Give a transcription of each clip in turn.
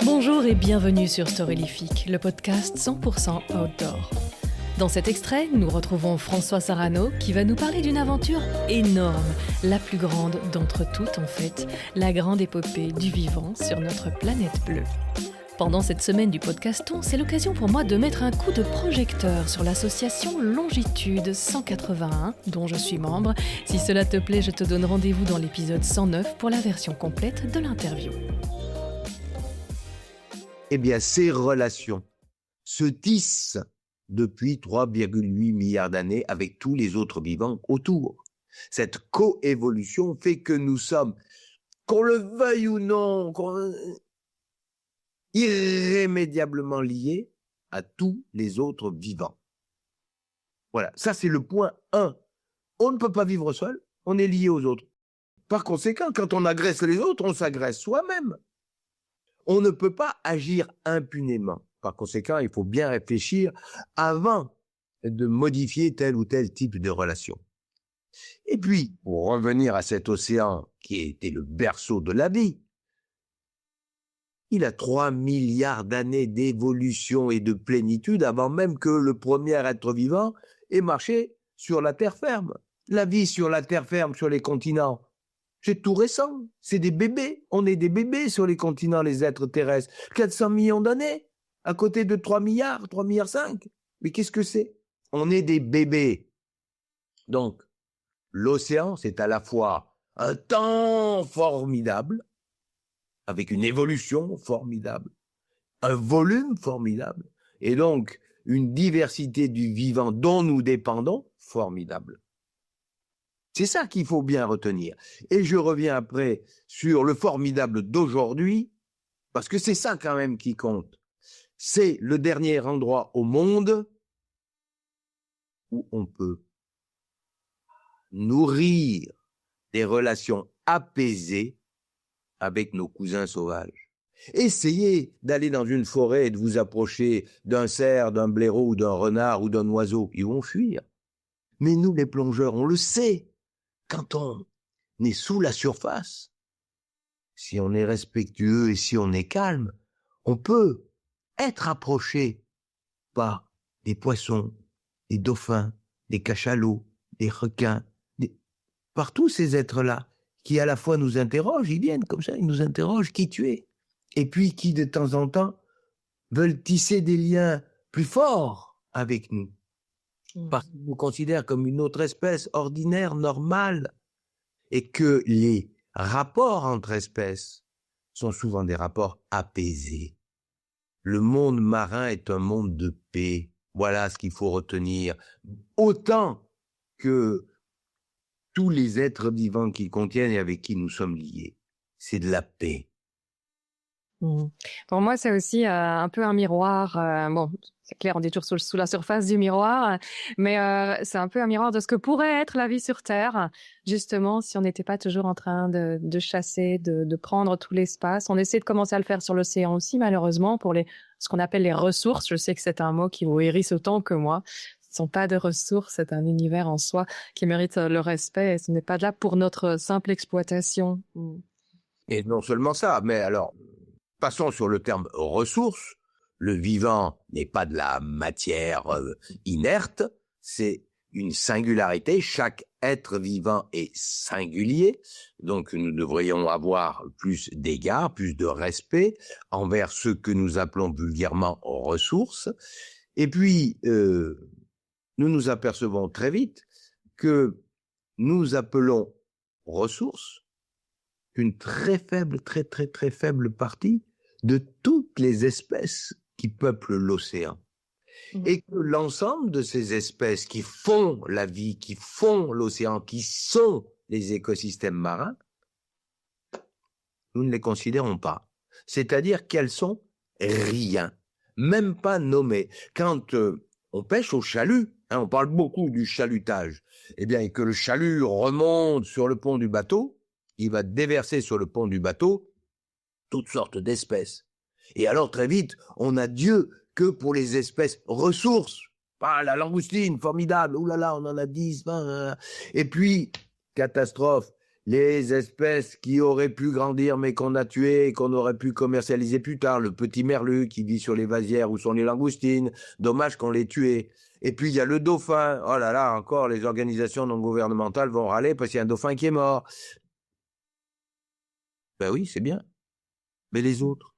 Bonjour et bienvenue sur Storylifique, le podcast 100% outdoor. Dans cet extrait, nous retrouvons François Sarano qui va nous parler d'une aventure énorme, la plus grande d'entre toutes en fait, la grande épopée du vivant sur notre planète bleue. Pendant cette semaine du podcaston, c'est l'occasion pour moi de mettre un coup de projecteur sur l'association Longitude 181, dont je suis membre. Si cela te plaît, je te donne rendez-vous dans l'épisode 109 pour la version complète de l'interview. Eh bien, ces relations se tissent depuis 3,8 milliards d'années avec tous les autres vivants autour. Cette coévolution fait que nous sommes, qu'on le veuille ou non, irrémédiablement liés à tous les autres vivants. Voilà, ça c'est le point 1. On ne peut pas vivre seul, on est lié aux autres. Par conséquent, quand on agresse les autres, on s'agresse soi-même. On ne peut pas agir impunément. Par conséquent, il faut bien réfléchir avant de modifier tel ou tel type de relation. Et puis, pour revenir à cet océan qui était le berceau de la vie, il a 3 milliards d'années d'évolution et de plénitude avant même que le premier être vivant ait marché sur la terre ferme. La vie sur la terre ferme, sur les continents, c'est tout récent, c'est des bébés. On est des bébés sur les continents, les êtres terrestres. 400 millions d'années, à côté de 3 milliards, 3 milliards 5. Mais qu'est-ce que c'est? On est des bébés. Donc, l'océan, c'est à la fois un temps formidable, avec une évolution formidable, un volume formidable, et donc une diversité du vivant dont nous dépendons formidable. C'est ça qu'il faut bien retenir. Et je reviens après sur le formidable d'aujourd'hui, parce que c'est ça quand même qui compte. C'est le dernier endroit au monde où on peut nourrir des relations apaisées avec nos cousins sauvages. Essayez d'aller dans une forêt et de vous approcher d'un cerf, d'un blaireau ou d'un renard ou d'un oiseau. Ils vont fuir. Mais nous, les plongeurs, on le sait. Quand on est sous la surface, si on est respectueux et si on est calme, on peut être approché par des poissons, des dauphins, des cachalots, des requins, par tous ces êtres-là qui à la fois nous interrogent, ils viennent comme ça, ils nous interrogent qui tu es, et puis qui de temps en temps veulent tisser des liens plus forts avec nous. Parce qu'ils nous considèrent comme une autre espèce ordinaire, normale, et que les rapports entre espèces sont souvent des rapports apaisés. Le monde marin est un monde de paix. Voilà ce qu'il faut retenir. Autant que tous les êtres vivants qu'ils contiennent et avec qui nous sommes liés. C'est de la paix. Pour moi, c'est aussi un peu un miroir. Bon, c'est clair, on est toujours sous la surface du miroir, mais c'est un peu un miroir de ce que pourrait être la vie sur Terre, justement, si on n'était pas toujours en train de chasser, de prendre tout l'espace. On essaie de commencer à le faire sur l'océan aussi, malheureusement, pour ce qu'on appelle les ressources. Je sais que c'est un mot qui vous hérisse autant que moi. Ce ne sont pas de ressources, c'est un univers en soi qui mérite le respect et ce n'est pas là pour notre simple exploitation. Et non seulement ça, mais alors, passons sur le terme ressources. Le vivant n'est pas de la matière inerte, c'est une singularité. Chaque être vivant est singulier, donc nous devrions avoir plus d'égard, plus de respect envers ce que nous appelons vulgairement ressources. Et puis, nous nous apercevons très vite que nous appelons ressources une très faible, très faible partie de toutes les espèces qui peuplent l'océan. Et que l'ensemble de ces espèces qui font la vie, qui font l'océan, qui sont les écosystèmes marins, nous ne les considérons pas. C'est-à-dire qu'elles sont rien, même pas nommées. Quand on pêche au chalut, on parle beaucoup du chalutage, eh bien, et que le chalut remonte sur le pont du bateau, il va déverser sur le pont du bateau toutes sortes d'espèces. Et alors, très vite, on n'a Dieu que pour les espèces ressources. Ah, la langoustine, formidable. Ouh là là, on en a 10, 20. Et puis, catastrophe, les espèces qui auraient pu grandir mais qu'on a tuées et qu'on aurait pu commercialiser plus tard. Le petit merlu qui vit sur les vasières où sont les langoustines. Dommage qu'on l'ait tué. Et puis, il y a le dauphin. Oh là là, encore, les organisations non gouvernementales vont râler parce qu'il y a un dauphin qui est mort. Ben oui, c'est bien. Mais les autres?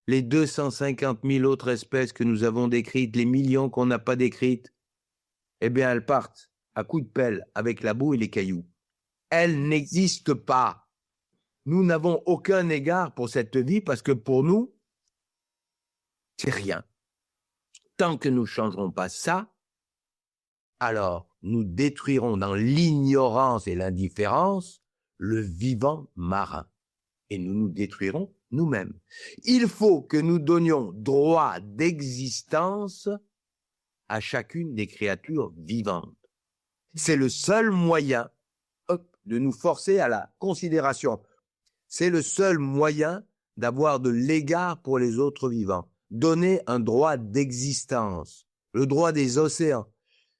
Les 250 000 autres espèces que nous avons décrites, les millions qu'on n'a pas décrites, eh bien, elles partent à coups de pelle avec la boue et les cailloux. Elles n'existent pas. Nous n'avons aucun égard pour cette vie parce que pour nous, c'est rien. Tant que nous ne changerons pas ça, alors nous détruirons dans l'ignorance et l'indifférence le vivant marin. Et nous nous détruirons nous-mêmes. Il faut que nous donnions droit d'existence à chacune des créatures vivantes. C'est le seul moyen de nous forcer à la considération. C'est le seul moyen d'avoir de l'égard pour les autres vivants. Donner un droit d'existence, le droit des océans,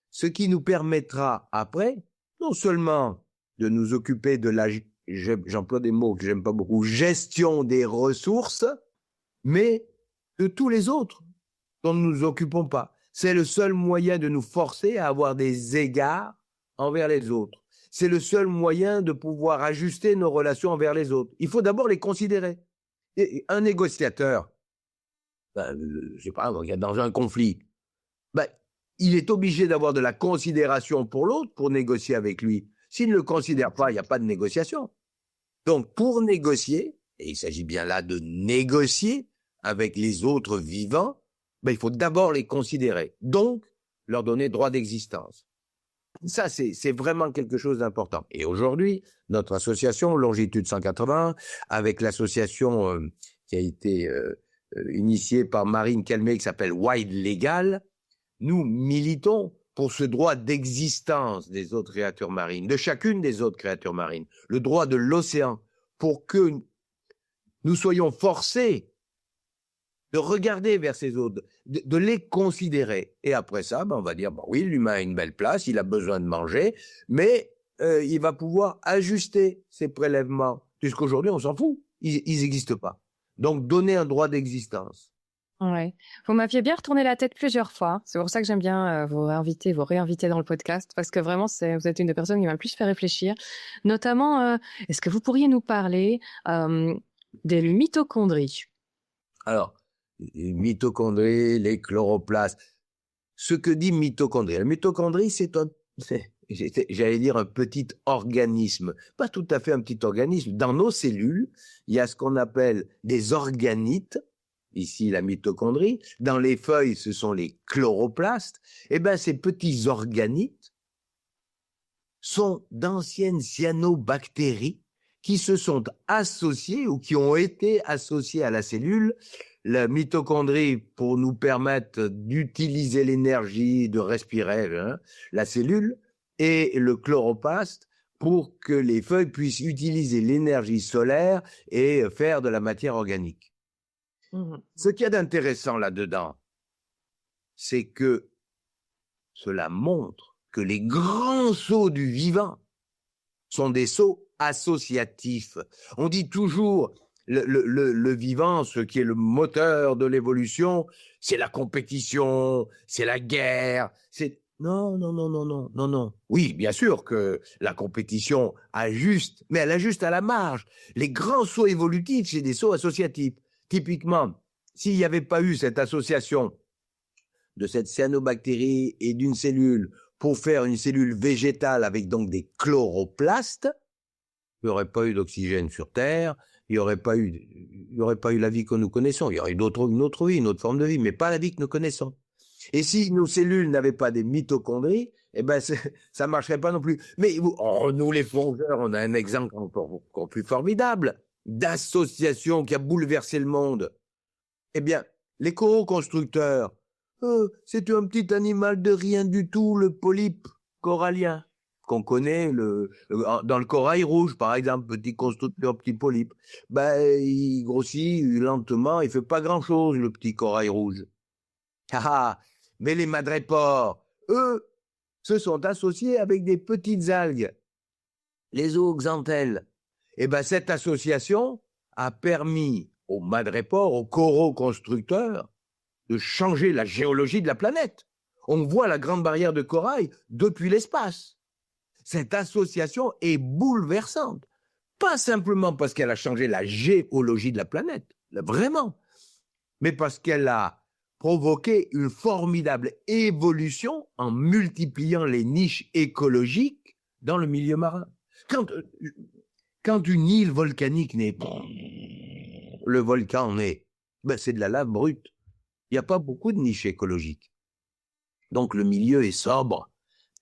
ce qui nous permettra après, non seulement de nous occuper de la, j'emploie des mots que j'aime pas beaucoup, gestion des ressources, mais de tous les autres dont nous nous occupons pas. C'est le seul moyen de nous forcer à avoir des égards envers les autres. C'est le seul moyen de pouvoir ajuster nos relations envers les autres. Il faut d'abord les considérer. Et un négociateur, je sais pas, dans un conflit, il est obligé d'avoir de la considération pour l'autre pour négocier avec lui. S'il ne le considère pas, il n'y a pas de négociation. Donc, pour négocier, et il s'agit bien là de négocier avec les autres vivants, il faut d'abord les considérer. Donc, leur donner droit d'existence. Ça, c'est vraiment quelque chose d'important. Et aujourd'hui, notre association Longitude 180, avec l'association qui a été initiée par Marine Calmet, qui s'appelle Wild Legal, nous militons pour ce droit d'existence des autres créatures marines, de chacune des autres créatures marines, le droit de l'océan, pour que nous soyons forcés de regarder vers ces autres, de les considérer. Et après ça, on va dire, oui, l'humain a une belle place, il a besoin de manger, mais il va pouvoir ajuster ses prélèvements, puisqu'aujourd'hui, on s'en fout, ils n'existent pas. Donc, donner un droit d'existence. Ouais. Vous m'aviez bien retourné la tête plusieurs fois. C'est pour ça que j'aime bien vous réinviter dans le podcast, parce que vraiment, vous êtes une des personnes qui m'a le plus fait réfléchir. Notamment, est-ce que vous pourriez nous parler des mitochondries? Alors, les mitochondries, les chloroplastes. Ce que dit mitochondrie. La mitochondrie, j'allais dire un petit organisme. Pas tout à fait un petit organisme. Dans nos cellules, il y a ce qu'on appelle des organites. Ici, la mitochondrie. Dans les feuilles, ce sont les chloroplastes. Eh bien, ces petits organites sont d'anciennes cyanobactéries qui se sont associées ou qui ont été associées à la cellule. La mitochondrie pour nous permettre d'utiliser l'énergie, de respirer la cellule, et le chloroplaste pour que les feuilles puissent utiliser l'énergie solaire et faire de la matière organique. Ce qu'il y a d'intéressant là-dedans, c'est que cela montre que les grands sauts du vivant sont des sauts associatifs. On dit toujours, le vivant, ce qui est le moteur de l'évolution, c'est la compétition, c'est la guerre, Non. Oui, bien sûr que la compétition ajuste, mais elle ajuste à la marge. Les grands sauts évolutifs, c'est des sauts associatifs. Typiquement, s'il n'y avait pas eu cette association de cette cyanobactérie et d'une cellule pour faire une cellule végétale avec donc des chloroplastes, il n'y aurait pas eu d'oxygène sur Terre, il n'y aurait pas eu la vie que nous connaissons. Il y aurait une autre vie, une autre forme de vie, mais pas la vie que nous connaissons. Et si nos cellules n'avaient pas des mitochondries, ça ne marcherait pas non plus. Mais nous, les plongeurs, on a un exemple encore plus formidable d'association qui a bouleversé le monde. Eh bien, les coraux constructeurs, c'est un petit animal de rien du tout, le polype corallien, qu'on connaît dans le corail rouge, par exemple, petit constructeur, petit polype. Il grossit lentement, il fait pas grand-chose, le petit corail rouge. Mais les madrépores, eux, se sont associés avec des petites algues, les zooxanthelles. Et ben cette association a permis aux madrépores, aux coraux constructeurs, de changer la géologie de la planète. On voit la grande barrière de corail depuis l'espace. Cette association est bouleversante. Pas simplement parce qu'elle a changé la géologie de la planète, vraiment, mais parce qu'elle a provoqué une formidable évolution en multipliant les niches écologiques dans le milieu marin. Quand une île volcanique naît, le volcan naît, c'est de la lave brute. Il n'y a pas beaucoup de niches écologiques. Donc le milieu est sobre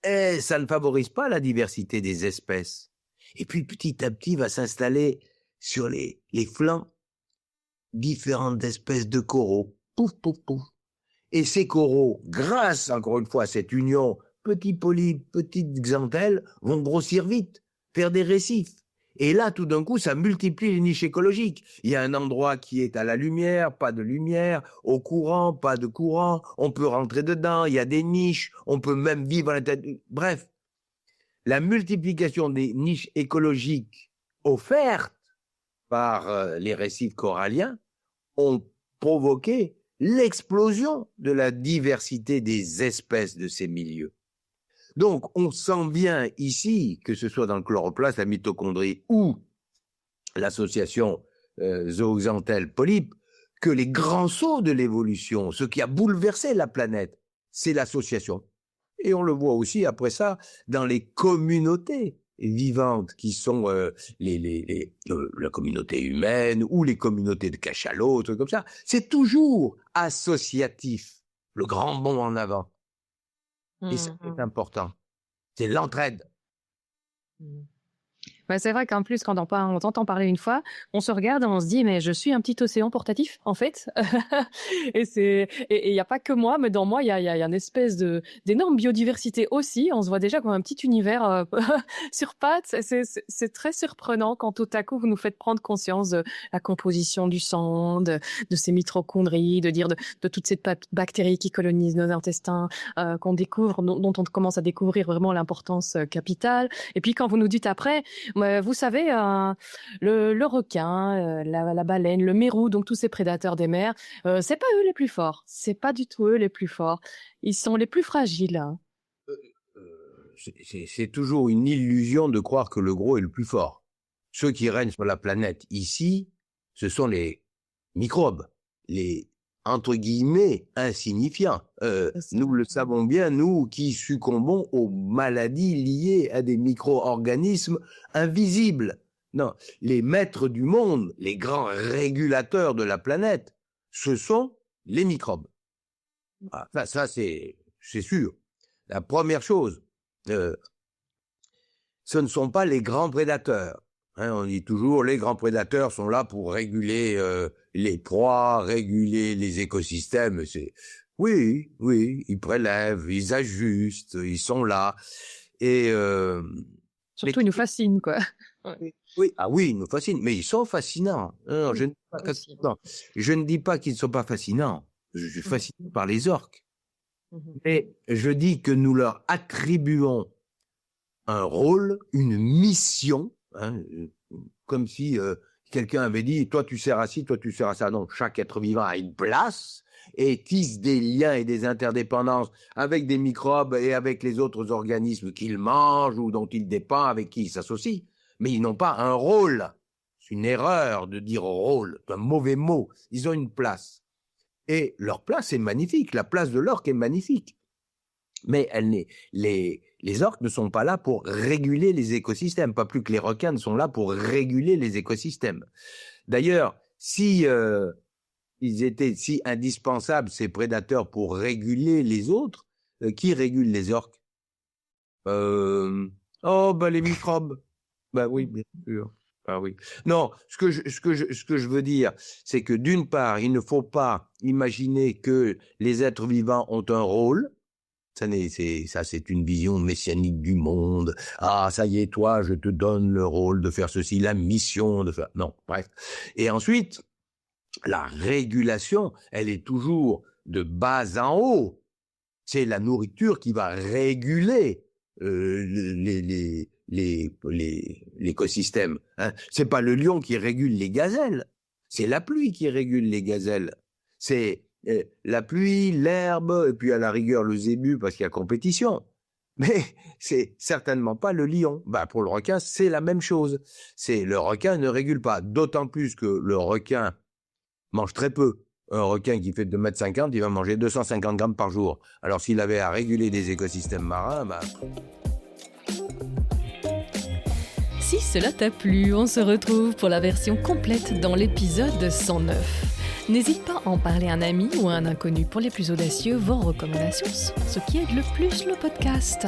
et ça ne favorise pas la diversité des espèces. Et puis petit à petit va s'installer sur les flancs différentes espèces de coraux. Pouf, pouf, pouf. Et ces coraux, grâce encore une fois à cette union, petits polypes, petites xanthelles, vont grossir vite, faire des récifs. Et là, tout d'un coup, ça multiplie les niches écologiques. Il y a un endroit qui est à la lumière, pas de lumière, au courant, pas de courant, on peut rentrer dedans, il y a des niches, on peut même vivre à l'intérieur. Bref, la multiplication des niches écologiques offertes par les récifs coralliens ont provoqué l'explosion de la diversité des espèces de ces milieux. Donc, on sent bien ici, que ce soit dans le chloroplaste, la mitochondrie ou l'association zooxanthelle-polype, que les grands sauts de l'évolution, ce qui a bouleversé la planète, c'est l'association. Et on le voit aussi après ça dans les communautés vivantes qui sont la communauté humaine ou les communautés de cachalots, trucs comme ça. C'est toujours associatif, le grand bond en avant. Et ça, c'est important. C'est l'entraide. C'est vrai qu'en plus, quand on t'entend parler une fois, on se regarde et on se dit, mais je suis un petit océan portatif, en fait. Et il n'y a pas que moi, mais dans moi, il y a une espèce d'énorme biodiversité aussi. On se voit déjà comme un petit univers sur pattes. C'est très surprenant quand tout à coup, vous nous faites prendre conscience de la composition du sang, de ces mitochondries, de toute cette bactérie qui colonisent nos intestins, qu'on découvre, dont on commence à découvrir vraiment l'importance capitale. Et puis, quand vous nous dites après, vous savez, le requin, la baleine, le mérou, donc tous ces prédateurs des mers, c'est pas eux les plus forts. C'est pas du tout eux les plus forts. Ils sont les plus fragiles. Hein. C'est toujours une illusion de croire que le gros est le plus fort. Ceux qui règnent sur la planète ici, ce sont les microbes, les entre guillemets insignifiants. Nous le savons bien, nous qui succombons aux maladies liées à des micro-organismes invisibles. Non, les maîtres du monde, les grands régulateurs de la planète, ce sont les microbes. Ah, ça c'est sûr. La première chose, ce ne sont pas les grands prédateurs. On dit toujours, les grands prédateurs sont là pour réguler les proies, réguler les écosystèmes. Oui, ils prélèvent, ils ajustent, ils sont là. Et surtout, ils nous fascinent, quoi. Oui, ils nous fascinent, mais ils sont fascinants. Non, je ne dis pas qu'ils ne sont pas fascinants. Je suis fasciné par les orques. Mais je dis que nous leur attribuons un rôle, une mission, comme si quelqu'un avait dit « toi tu sers à ci, toi tu sers à ça ». Non, chaque être vivant a une place et tisse des liens et des interdépendances avec des microbes et avec les autres organismes qu'il mange ou dont il dépend, avec qui il s'associe. Mais ils n'ont pas un rôle. C'est une erreur de dire rôle, c'est un mauvais mot. Ils ont une place. Et leur place est magnifique, la place de l'orque est magnifique. Mais les orques ne sont pas là pour réguler les écosystèmes, pas plus que les requins ne sont là pour réguler les écosystèmes. D'ailleurs, si ils étaient si indispensables, ces prédateurs, pour réguler les autres, qui régule les orques? Les microbes. Oui, bien sûr. Ah oui. Non, ce que je veux dire, c'est que d'une part, il ne faut pas imaginer que les êtres vivants ont un rôle. Ça, c'est une vision messianique du monde. Ah, ça y est, toi, je te donne le rôle de faire ceci, la mission de faire... Non, bref. Et ensuite, la régulation, elle est toujours de bas en haut. C'est la nourriture qui va réguler l'écosystème. Hein. C'est pas le lion qui régule les gazelles, c'est la pluie qui régule les gazelles. C'est la pluie, l'herbe, et puis à la rigueur le zébu parce qu'il y a compétition. Mais c'est certainement pas le lion. Pour le requin, c'est la même chose. Le requin ne régule pas, d'autant plus que le requin mange très peu. Un requin qui fait 2,50 m, il va manger 250 grammes par jour. Alors s'il avait à réguler des écosystèmes marins, Si cela t'a plu, on se retrouve pour la version complète dans l'épisode 109. N'hésite pas à en parler à un ami ou à un inconnu. Pour les plus audacieux, vos recommandations sont ce qui aide le plus le podcast.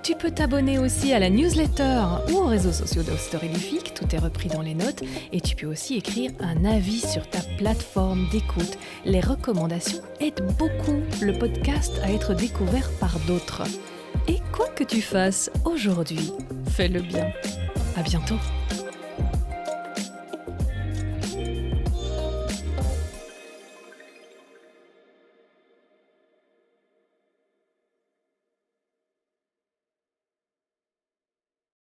Tu peux t'abonner aussi à la newsletter ou aux réseaux sociaux de Storylifique, tout est repris dans les notes, et tu peux aussi écrire un avis sur ta plateforme d'écoute. Les recommandations aident beaucoup le podcast à être découvert par d'autres. Et quoi que tu fasses aujourd'hui, fais-le bien. À bientôt.